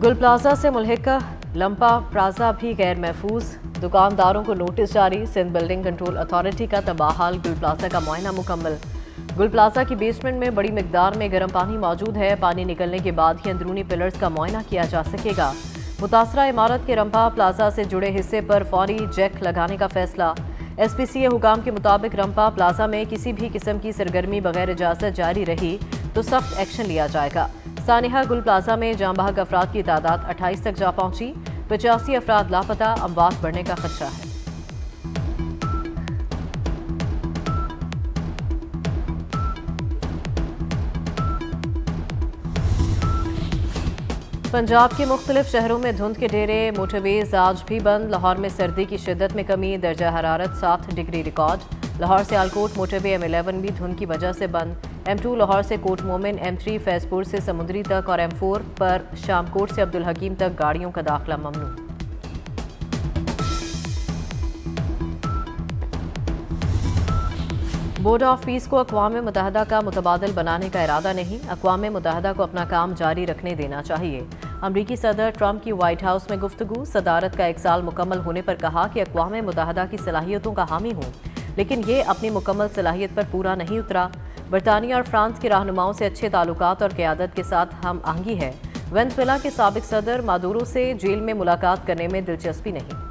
गुल प्लाजा से मुल्हिका लंपा प्लाजा भी गैर महफूज, दुकानदारों को नोटिस जारी। सिंध बिल्डिंग कंट्रोल अथॉरिटी का तबाहाल गुल प्लाजा का मुआयना मुकम्मल। गुल प्लाजा की बेसमेंट में बड़ी मिकदार में गर्म पानी मौजूद है। पानी निकलने के बाद ही अंदरूनी पिलर्स का मुआयना किया जा सकेगा। मुतासरा इमारत के रंपा प्लाजा से जुड़े हिस्से पर फौरी जैक लगाने का फैसला। SPCA हुकाम के मुताबिक रंपा प्लाजा में किसी भी किस्म की सरगर्मी बगैर इजाज़त जारी रही तो सख्त एक्शन लिया जाएगा। सानिहा गुल प्लाजा में जाँ बहक अफराद की तादाद 28 तक जा पहुंची। 85 अफराद लापता, अमवात बढ़ने का खदशा है। पंजाब के मुख्तलिफ शहरों में धुंध के डेरे, मोटरवेज आज भी बंद। लाहौर में सर्दी की शिद्दत में कमी, दर्जा हरारत 7 डिग्री रिकॉर्ड। लाहौर से आलकोट मोटरवे M11 भी धुंध की वजह से बंद। M2 लाहौर से कोट मोमिन, M3 फैजपुर से समुद्री तक और M4 पर शामकोट से अब्दुल हकीम तक गाड़ियों का दाखिला ममनू। बोर्ड ऑफ पीस को अक़वाम मुत्तहिदा का मुतबादिल बनाने का इरादा नहीं, अक़वाम मुत्तहिदा को अपना काम जारी रखने देना चाहिए। अमरीकी सदर ट्रंप की व्हाइट हाउस में गुफ्तगू। सदारत का 1 साल मुकम्मल होने पर कहा कि अक़वाम मुत्तहिदा की सलाहियतों का हामी हूँ, लेकिन ये अपनी मुकम्मल सलाहियत पर पूरा नहीं उतरा। बरतानिया और फ्रांस के रहनुमाओं से अच्छे ताल्लुकात और क़यादत के साथ हम आहंगी है। वेनेज़ुएला के साबिक सदर मादुरो से जेल में मुलाकात करने में दिलचस्पी नहीं।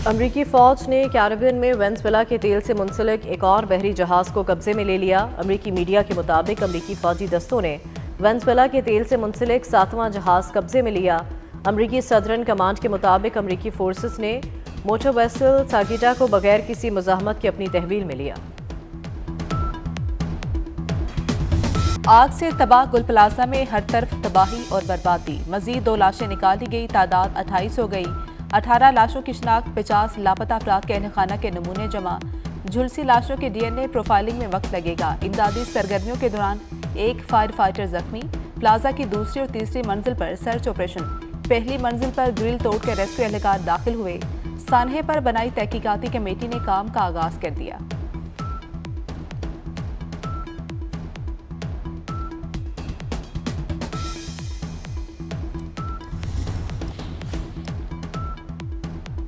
अमरीकी फ़ौज ने कैरिबियन में वेनेज़ुएला के तेल से मुंसलिक एक और बहरी जहाज़ को कब्जे में ले लिया। अमरीकी मीडिया के मुताबिक अमरीकी फ़ौजी दस्तों ने वेनेज़ुएला के तेल से मुंसलिक 7वां जहाज़ कब्जे में लिया। अमरीकी सदरन कमांड के मुताबिक अमरीकी फोर्सेस ने मोटर वेसल सागिटा को बगैर किसी मुज़ाहमत के अपनी तहवील में लिया। आग से तबाह गुल प्लाजा में हर तरफ तबाही और बर्बादी। मजीद 2 लाशें निकाली गई, तादाद 28 हो गई। 18 लाशों की शिनाख्त, 50 लापता अफराद के अहलखाना के नमूने जमा। झुलसी लाशों के DNA प्रोफाइलिंग में वक्त लगेगा। इमदादी सरगर्मियों के दौरान एक फायर फाइटर जख्मी। प्लाजा की दूसरी और तीसरी मंजिल पर सर्च ऑपरेशन। पहली मंजिल पर ग्रिल तोड़कर रेस्क्यू एहलकार दाखिल हुए। सानहे पर बनाई तहकीकाती कमेटी ने काम का आगाज कर दिया।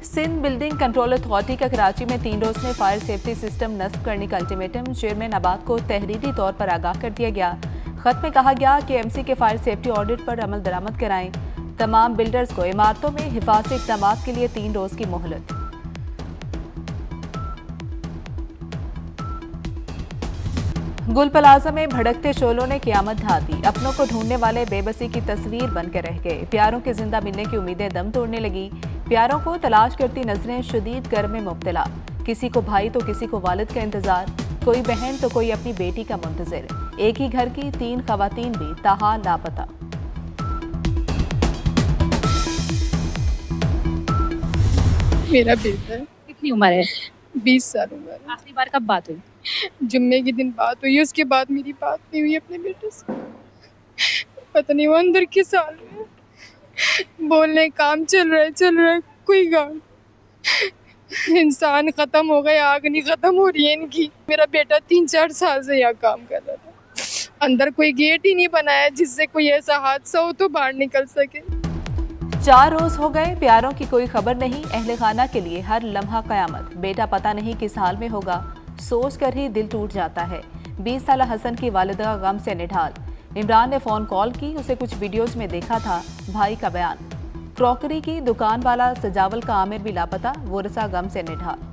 सिंध बिल्डिंग कंट्रोल अथॉरिटी का कराची में 3 रोज में फायर सेफ्टी सिस्टम नस्ब करने का अल्टीमेटम। चेयरमैन आबाद को तहरीरी तौर पर आगाह कर दिया गया। खत में कहा गया कि MC के फायर सेफ्टी ऑडिट पर अमल दरामद कराएं। तमाम बिल्डर्स को इमारतों में हिफाजती इक़दाम के लिए 3 रोज की मोहलत। गुल प्लाजा में भड़कते शोलों ने क़यामत ढा दी। अपनों को ढूंढने वाले बेबसी की तस्वीर बनकर रह गए। प्यारों के जिंदा मिलने की उम्मीदें दम तोड़ने लगी। प्यारों को तलाश करती नजरें शदीद गर्म में मुब्तला। किसी को भाई तो किसी को वालिद का इंतजार, कोई बहन तो कोई अपनी बेटी का मुंतजिर। एक ही घर की 3 खवातीन भी ताहाल लापता। मेरा बेटा है। कितनी उम्र है? 20 साल उम्र है। आखिरी बार कब बात हुई? जुम्मे के दिन बात हुई, उसके बाद मेरी बात नहीं हुई अपने बेटे से। पता नहीं वो अंदर किस हाल में। बोलने काम चल रहा है कोई काम। इंसान खत्म हो गए, आग नहीं खत्म हो रही है इनकी। मेरा बेटा 3-4 साल से यहाँ काम कर रहा था। अंदर कोई गेट ही नहीं बनाया जिससे कोई ऐसा हादसा हो तो बाहर निकल सके। 4 रोज हो गए, प्यारों की कोई खबर नहीं। अहले खाना के लिए हर लम्हा कयामत। बेटा पता नहीं किस हाल में होगा, सोच कर ही दिल टूट जाता है। 20 साल हसन की वालिदा गम से निढाल। इमरान ने फ़ोन कॉल की, उसे कुछ वीडियोस में देखा था। भाई का बयान। क्रॉकरी की दुकान वाला सजावल का आमिर भी लापता, वोरसा गम से निढाल।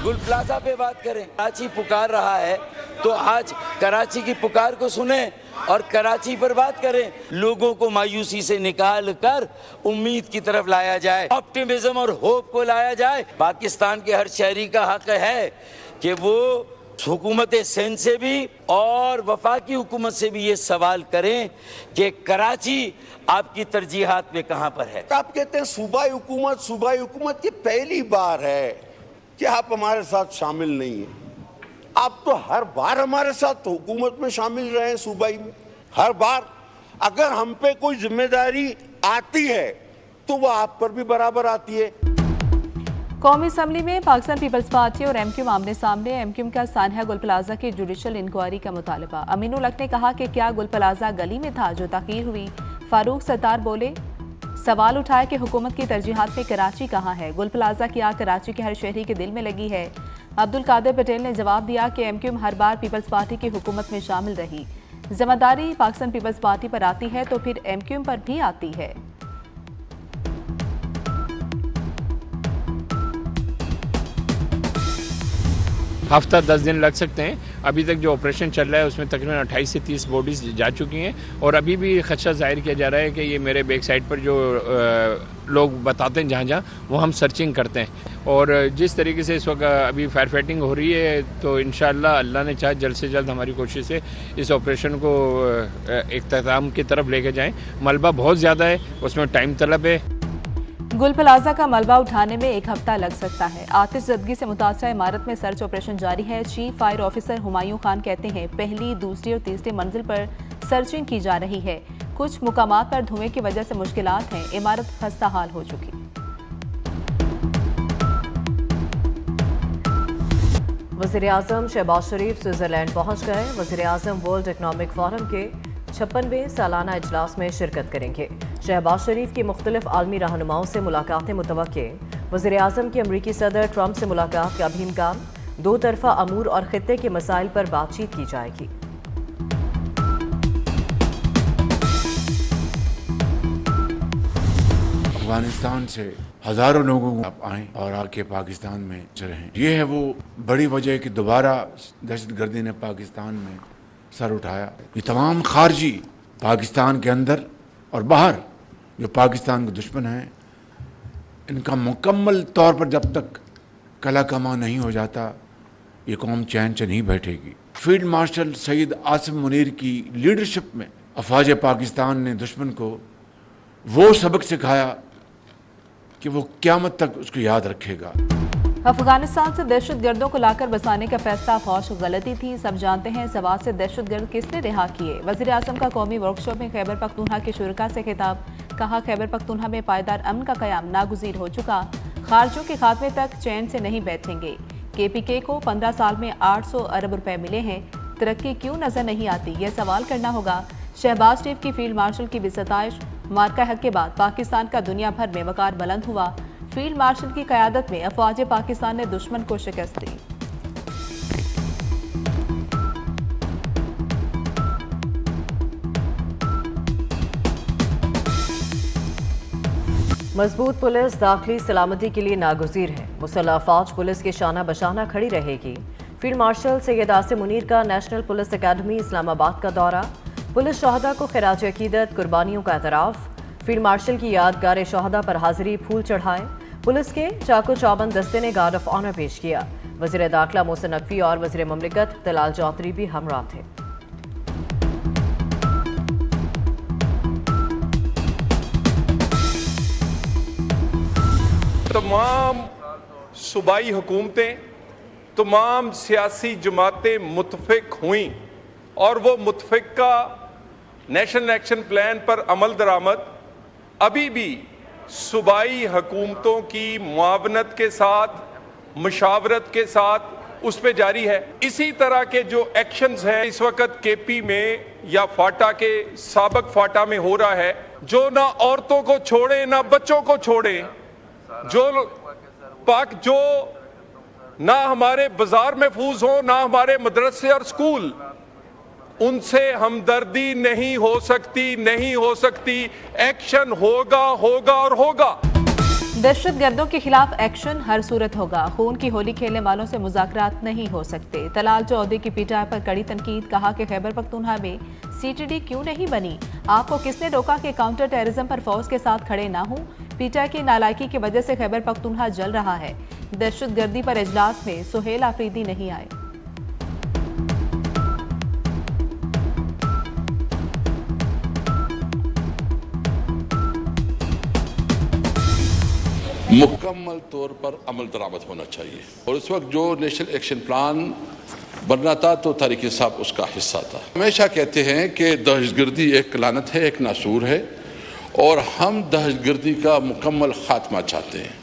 गुल प्लाजा पे बात करें। कराची पुकार रहा है तो आज कराची की पुकार को सुने और कराची पर बात करें। लोगों को मायूसी से निकाल कर उम्मीद की तरफ लाया जाए, ऑप्टिमिज्म और होप को लाया जाए। पाकिस्तान के हर शहरी का हक है कि वो हुकूमत सिंध से भी और वफाकी हुकूमत से भी ये सवाल करें कि कराची आपकी तरजीहात में कहाँ पर है। आप कहते हैं सूबाई हुकूमत की पहली बार है कि आप हमारे साथ शामिल नहीं हैं। आप तो हर बार हमारे साथ हुकूमत में शामिल रहे हैं, सूबाई में हर बार। अगर हम पे कोई जिम्मेदारी आती है तो वो आप पर भी बराबर आती है। कौमी असम्बली में पाकिस्तान पीपल्स पार्टी और एमक्यूएम आमने सामने। एमक्यूएम का सानहा गुल प्लाजा की जुडिशल इंक्वायरी का मुतालबा। अमीनुल हक ने कहा कि क्या गुल प्लाजा गली में था जो ताखीर हुई। फारूक सत्तार बोले, सवाल उठाया कि हुकूमत की तरजीहात में कराची कहाँ है। गुल प्लाजा की आग कराची के हर शहरी के दिल में लगी है। अब्दुल कादिर पटेल ने जवाब दिया कि एमक्यूएम हर बार पीपल्स पार्टी की हुकूमत में शामिल रही। जिम्मेदारी पाकिस्तान पीपल्स पार्टी पर आती है तो फिर एमक्यूएम पर भी आती है। हफ्ता 10 दिन लग सकते हैं। अभी तक जो ऑपरेशन चल रहा है उसमें तकरीबन 28 से 30 बॉडीज़ जा चुकी हैं और अभी भी खदशा जाहिर किया जा रहा है कि ये मेरे बैक साइड पर जो लोग बताते हैं जहाँ वो हम सर्चिंग करते हैं। और जिस तरीके से इस वक्त अभी फायर फाइटिंग हो रही है तो इंशाअल्लाह अल्लाह ने चाहे जल्द से जल्द हमारी कोशिश है इस ऑपरेशन को इख्तिताम की तरफ लेके जाएँ। मलबा बहुत ज़्यादा है, उसमें टाइम तलब है। गुल प्लाजा का मलबा उठाने में 1 हफ्ता लग सकता है। आतिश ज़दगी से मुतासरा इमारत में सर्च ऑपरेशन जारी है। Chief fire officer Humayun Khan कहते हैं पहली, दूसरी और तीसरी मंजिल पर सर्चिंग की जा रही है। कुछ मुकामात पर धुएं की वजह से मुश्किलात हैं। इमारत खस्ता हाल हो चुकी। वज़ीर-ए-आज़म शहबाज शरीफ स्विट्ज़रलैंड पहुंच गए। वज़ीर-ए-आज़म वर्ल्ड इकनॉमिक फोरम के 56वें सालाना इजलास में शिरकत करेंगे। शहबाज शरीफ की मुख्तलिफ आलमी रहनुमाओं से मुलाकातें मुतवक्के। वज़ीर-ए-आज़म की अमरीकी सदर ट्रंप से मुलाकात का भी इम्कान। 2 तरफ़ा अमूर और खित्ते के मसाइल पर बातचीत की जाएगी। अफगानिस्तान से हजारों लोगों को आए और आके पाकिस्तान में रहें। ये है वो बड़ी वजह कि दोबारा दहशतगर्दी ने पाकिस्तान में सर उठाया। ये तमाम खारजी पाकिस्तान के अंदर और बाहर जो पाकिस्तान के दुश्मन हैं, इनका मुकम्मल तौर पर जब तक कला कमा नहीं हो जाता ये कौम चैन से नहीं बैठेगी। फील्ड मार्शल सईद आसिम मुनीर की लीडरशिप में अफवाज पाकिस्तान ने दुश्मन को वो सबक सिखाया कि वो क़यामत तक उसको याद रखेगा। अफगानिस्तान से दहशतगर्दों को लाकर बसाने का फैसला फौज की गलती थी। सब जानते हैं सवाल से दहशतगर्द किसने रिहा किए। वज़ीर-ए-आज़म का कौमी वर्कशॉप में खैबर पख्तूनख्वा के शुरका से खिताब। कहा खैबर पख्तूनख्वा में पायदार अमन का क़याम नागुज़ीर हो चुका। खारजों के खात्मे तक चैन से नहीं बैठेंगे। KPK को 15 साल में 800 अरब रुपए मिले हैं। तरक्की क्यों नजर नहीं आती, यह सवाल करना होगा। शहबाज शरीफ की फील्ड मार्शल की भी सताइश। मार्का हक के बाद पाकिस्तान का दुनिया भर में वकार बुलंद हुआ। फील्ड मार्शल की क़यादत में अफवाज पाकिस्तान ने दुश्मन को शिकस्त दी। मजबूत पुलिस दाखिली सलामती के लिए नागुज़ीर है। मुसल्लह फौज पुलिस के शाना बशाना खड़ी रहेगी। फील्ड मार्शल सैयद आसिम मुनीर का नेशनल पुलिस अकेडमी इस्लामाबाद का दौरा। पुलिस शहदा को खिराज अकीदत कुर्बानियों का एतराफ़। फील्ड मार्शल की यादगार शहदा पर हाजिरी फूल चढ़ाए। पुलिस के चाको चौबंद दस्ते ने गार्ड ऑफ ऑनर पेश किया। वज़ीर दाखिला मोहसिन नकवी और वज़ीर ममलिकत तलाल चौधरी भी हमरा थे। तमाम सूबाई हुकूमतें, तमाम सियासी जमातें मुतफिक हुई और वो मुतफिका नेशनल एक्शन प्लान पर अमल दरामद अभी भी सूबाई हुकूमतों की मुआवनत के साथ, मुशावरत के साथ उस पर जारी है। इसी तरह के जो एक्शंस हैं इस वक्त KP में या फाटा के साबक फाटा में हो रहा है, जो ना औरतों को छोड़े ना बच्चों को छोड़े, जो ना हमारे बाजार महफूज हो ना हमारे मदरसे और स्कूल, उनसे हमदर्दी नहीं हो सकती। एक्शन होगा और होगा। दहशतगर्दों के खिलाफ एक्शन हर सूरत होगा। खून की होली खेलने वालों से मुज़ाकरात नहीं हो सकते। तलाल चौधरी की पीटाई पर कड़ी तनकीद। कहा कि खैबर पख्तूनख्वा में CTD क्यों नहीं बनी, आपको किसने रोका कि काउंटर टेररिज्म पर फौज के साथ खड़े ना हों। पीटाई की नालायकी की वजह से खैबर पख्तूनख्वा जल रहा है। दहशतगर्दी पर इजलास में सुहेल आफरीदी नहीं आए। मुकम्मल तौर पर अमल दरामद होना चाहिए। और उस वक्त जो नेशनल एक्शन प्लान बनना था तो तारिक साहब उसका हिस्सा था। हमेशा कहते हैं कि दहशतगर्दी एक लानत है, एक नासूर है और हम दहशतगर्दी का मुकम्मल खात्मा चाहते हैं।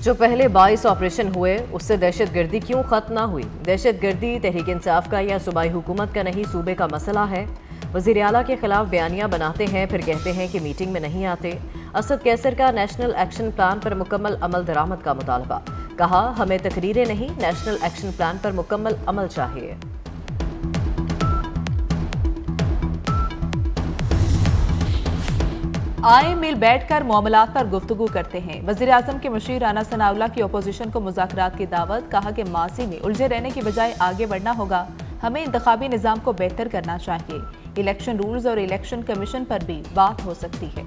जो पहले 22 ऑपरेशन हुए उससे दहशतगर्दी क्यों खत्म ना हुई? दहशतगर्दी तहरीक इंसाफ का या सूबाई हुकूमत का नहीं, सूबे का मसला है। वज़ीर आला के खिलाफ बयानियां बनाते हैं, फिर कहते हैं कि मीटिंग में नहीं आते। असद कैसर का नेशनल एक्शन प्लान पर मुकम्मल अमल दरामद का मुतालबा। कहा, हमें तकरीरें नहीं, नेशनल एक्शन प्लान पर मुकम्मल अमल चाहिए। आए मिल बैठकर मामलात पर गुफ्तगू करते हैं। वज़ीर आज़म के मुशीर राना सनाउल्लाह की अपोजिशन को मुज़ाकरात की दावत। कहा कि मासी में उलझे रहने की बजाय आगे बढ़ना होगा। हमें इंतखाबी निज़ाम को बेहतर करना चाहिए। इलेक्शन रूल्स और इलेक्शन कमीशन पर भी बात हो सकती है।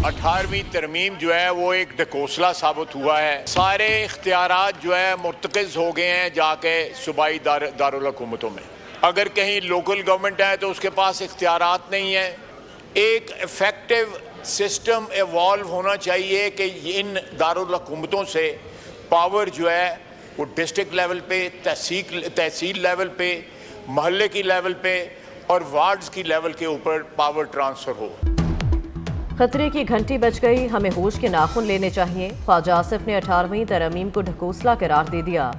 18वीं तरमीम जो है वो एक ढकोसला साबित हुआ है। सारे इख्तियारात जो है मुर्तकिज़ हो गए हैं जाके सूबाई दारुल हुकूमतों में। अगर कहीं लोकल गवर्नमेंट है तो उसके पास इख्तियारात नहीं है। एक इफेक्टिव सिस्टम इवॉल्व होना चाहिए कि इन दारुल हुकूमतों से पावर जो है वो डिस्ट्रिक्ट लेवल पे, तहसील लेवल पे, महल्ले की लेवल पे और वार्ड्स की लेवल के ऊपर पावर ट्रांसफ़र हो। खतरे की घंटी बज गई, हमें होश के नाखून लेने चाहिए। ख्वाजा आसिफ ने 18वीं तरमीम को ढकोसला करार दे दिया।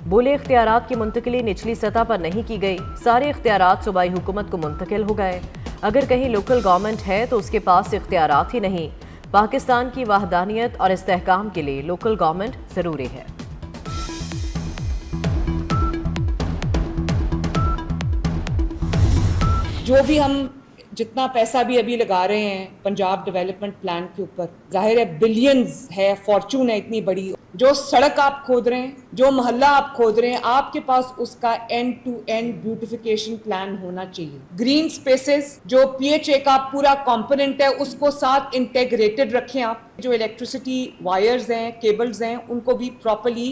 बोले, इख्तियारात की मुंतकिली निचली सतह पर नहीं की गई, सारे इख्तियारात सूबाई हुकूमत को मुंतकिल हो गए। अगर कहीं लोकल गवर्नमेंट है तो उसके पास इख्तियारात ही नहीं। पाकिस्तान की वहदानियत और इस्तेहकाम के लिए लोकल गवर्नमेंट ज़रूरी है। जो भी हम जितना पैसा भी अभी लगा रहे हैं पंजाब डेवलपमेंट प्लान के ऊपर, जाहिर है बिलियंस है, फॉर्चून है इतनी बड़ी। जो सड़क आप खोद रहे हैं, जो मोहल्ला आप खोद रहे हैं, आपके पास उसका end to end beautification plan होना चाहिए। ग्रीन स्पेसेस जो PHA का पूरा कंपोनेंट है उसको साथ इंटेग्रेटेड रखें आप। जो इलेक्ट्रिसिटी वायर्स हैं, केबल्स हैं, उनको भी प्रॉपर्ली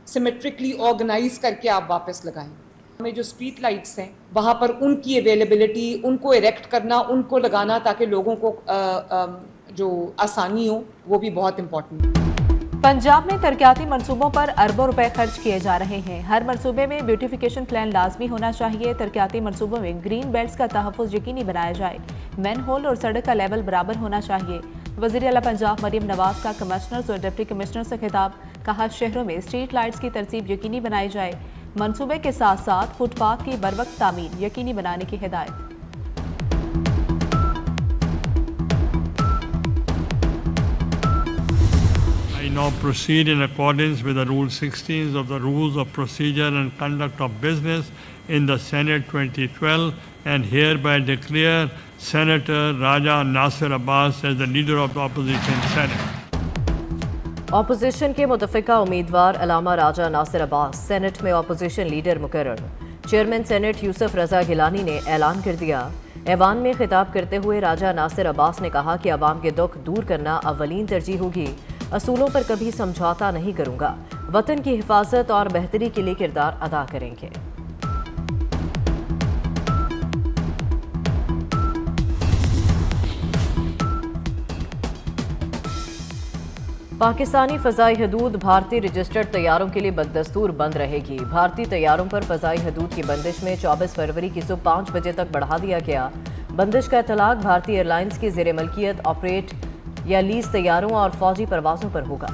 सिमेट्रिकली ऑर्गेनाइज करके आप वापस लगाएं। में जो स्ट्रीट लाइट्स हैं वहाँ पर उनकी अवेलेबिलिटी, उनको इरेक्ट करना, उनको लगाना ताकि लोगों को जो आसानी हो, वो भी बहुत इम्पोर्टेंट है। पंजाब में तरक्याती मंसूबों पर अरबों रुपए खर्च किए जा रहे हैं। हर मंसूबे में ब्यूटिफिकेशन प्लान लाजमी होना चाहिए। तरक्याती मंसूबों में ग्रीन बेल्ट्स का तहफ़्फ़ुज़ यकीनी बनाया जाए। मैन होल और सड़क का लेवल बराबर होना चाहिए। वज़ीर आला पंजाब मरीम नवाज का कमिश्नर्स और डिप्टी कमिश्नर से खिताब। कहा, शहरों में स्ट्रीट लाइट्स की तरतीब यकीनी बनाई जाए। मंसूबे के साथ साथ फुटपाथ की बरवक्त तामीर यकीनी बनाने की हिदायत। I now proceed in accordance with the Rule 16 of the Rules of Procedure and Conduct of Business in the Senate 2012 and hereby declare Senator Raja Nasir Abbas as the leader of the opposition Senate. Opposition के मुतफ़िका उम्मीदवार अलामा राजा Nasir Abbas senate में opposition leader मुकर्रर। Chairman senate Yusuf रजा गिलानी ने ऐलान कर दिया। ऐवान में खिताब करते हुए राजा नासिर अब्बास ने कहा कि अवाम के दुख दूर करना अव्वलीन तरजीह होगी। असूलों पर कभी समझौता नहीं करूंगा। वतन की हिफाजत और बेहतरी के लिए किरदार अदा करेंगे। पाकिस्तानी फ़ज़ाई हदूद भारतीय रजिस्टर्ड तैयारों के लिए बददस्तूर बंद रहेगी। भारतीय तैयारों पर फ़ज़ाई हदूद की बंदिश में 24 फरवरी की सुबह 5 बजे तक बढ़ा दिया गया। बंदिश का इतलाक भारतीय एयरलाइंस की ज़ेर मलकियत ऑपरेट या लीज तैयारों और फौजी परवाज़ों पर होगा।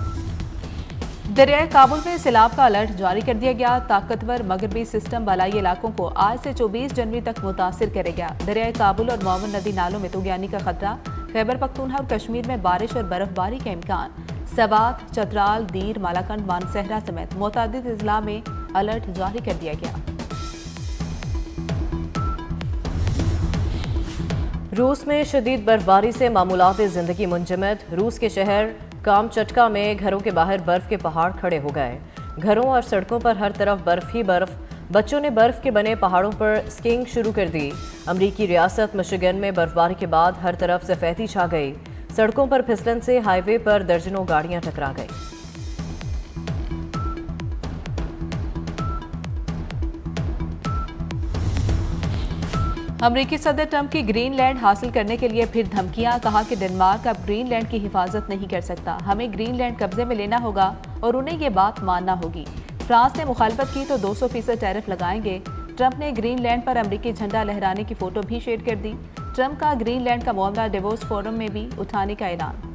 दरियाए काबुल में सैलाब का अलर्ट जारी कर दिया गया। ताकतवर मगरबी सिस्टम बालाई इलाकों को आज से 24 जनवरी तक मुतासिर करेगा। दरियाए काबुल और मावन नदी नालों में तूगियानी का खतरा। खैबर पख्तूनख्वा और कश्मीर में बारिश और बर्फबारी का इम्कान। सवात, चतराल, दीर, मालाकंड, मानसहरा समेत मुतअद्दिद अजला में अलर्ट जारी कर दिया गया। रूस में शदीद बर्फबारी से मामूलात ज़िंदगी मुंजमद। रूस के शहर कामचटका में घरों के बाहर बर्फ के पहाड़ खड़े हो गए। घरों और सड़कों पर हर तरफ बर्फ ही बर्फ। बच्चों ने बर्फ के बने पहाड़ों पर स्कीइंग शुरू कर दी। अमरीकी रियासत मिशिगन में बर्फबारी के बाद हर तरफ सफ़ेदी छा गई। सड़कों पर फिसलन से हाईवे पर दर्जनों गाड़ियां टकरा गई। अमरीकी सदर ट्रंप की ग्रीनलैंड हासिल करने के लिए फिर धमकियां। कहा कि डेनमार्क अब ग्रीनलैंड की हिफाजत नहीं कर सकता। हमें ग्रीनलैंड कब्जे में लेना होगा और उन्हें ये बात मानना होगी। फ्रांस ने मुखालफत की तो 200% टैरिफ लगाएंगे। ट्रंप ने ग्रीनलैंड पर अमरीकी झंडा लहराने की फोटो भी शेयर कर दी। ट्रंप का ग्रीनलैंड का मामला डिवोर्स फोरम में भी उठाने का ऐलान।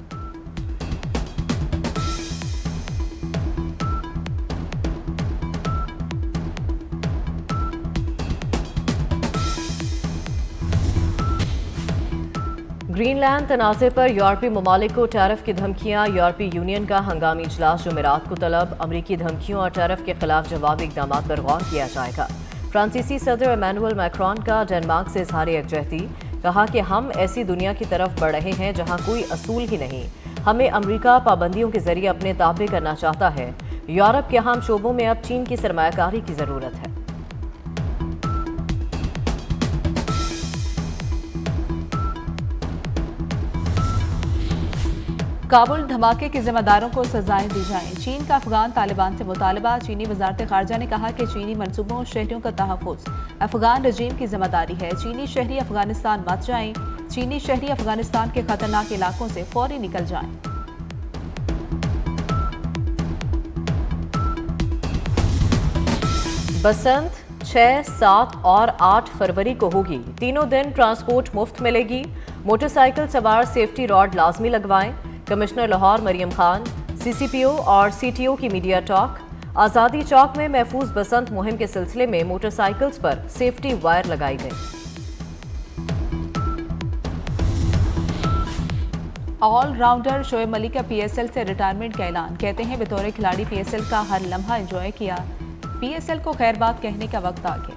ग्रीनलैंड तनाज़े पर यूरोपीय ममालिक को टैरिफ की धमकियां, यूरोपीय यूनियन का हंगामी इजलास जुमेरात को तलब, अमरीकी धमकियों और टैरिफ के खिलाफ जवाबी इक़दाम पर गौर किया जाएगा। फ्रांसीसी सदर इमैनुअल मैक्रोन का डेनमार्क से इजहार यकजहती, कहा कि हम ऐसी दुनिया की तरफ बढ़ रहे हैं जहां कोई असूल ही नहीं, हमें अमरीका पाबंदियों के जरिए अपने ताबे करना चाहता है। यूरोप के अहम शोबों में अब चीन की सरमायाकारी की ज़रूरत है। काबुल धमाके के जिम्मेदारों को सजाएं दी जाएं, चीन का अफगान तालिबान से मुतालबा। चीनी वजारत खारजा ने कहा कि चीनी मनसूबों और शहरियों का तहफ़्फ़ुज़ अफगान रजीम की जिम्मेदारी है। चीनी शहरी अफगानिस्तान मत जाएं, चीनी शहरी अफगानिस्तान के खतरनाक इलाकों से फौरी निकल जाएं। बसंत 6, 7 और 8 फरवरी को होगी। तीनों दिन ट्रांसपोर्ट मुफ्त मिलेगी। मोटरसाइकिल सवार सेफ्टी रॉड लाजमी लगवाएं। कमिश्नर लाहौर मरियम खान, CCPO और CTO की मीडिया टॉक। आज़ादी चौक में महफूज बसंत मुहिम के सिलसिले में मोटरसाइकिल्स पर सेफ्टी वायर लगाई गई। ऑलराउंडर शोएब मलिक का PSL से रिटायरमेंट का ऐलान। कहते हैं बतौर खिलाड़ी PSL का हर लम्हा एंजॉय किया, PSL को खैर बात कहने का वक्त आ गया।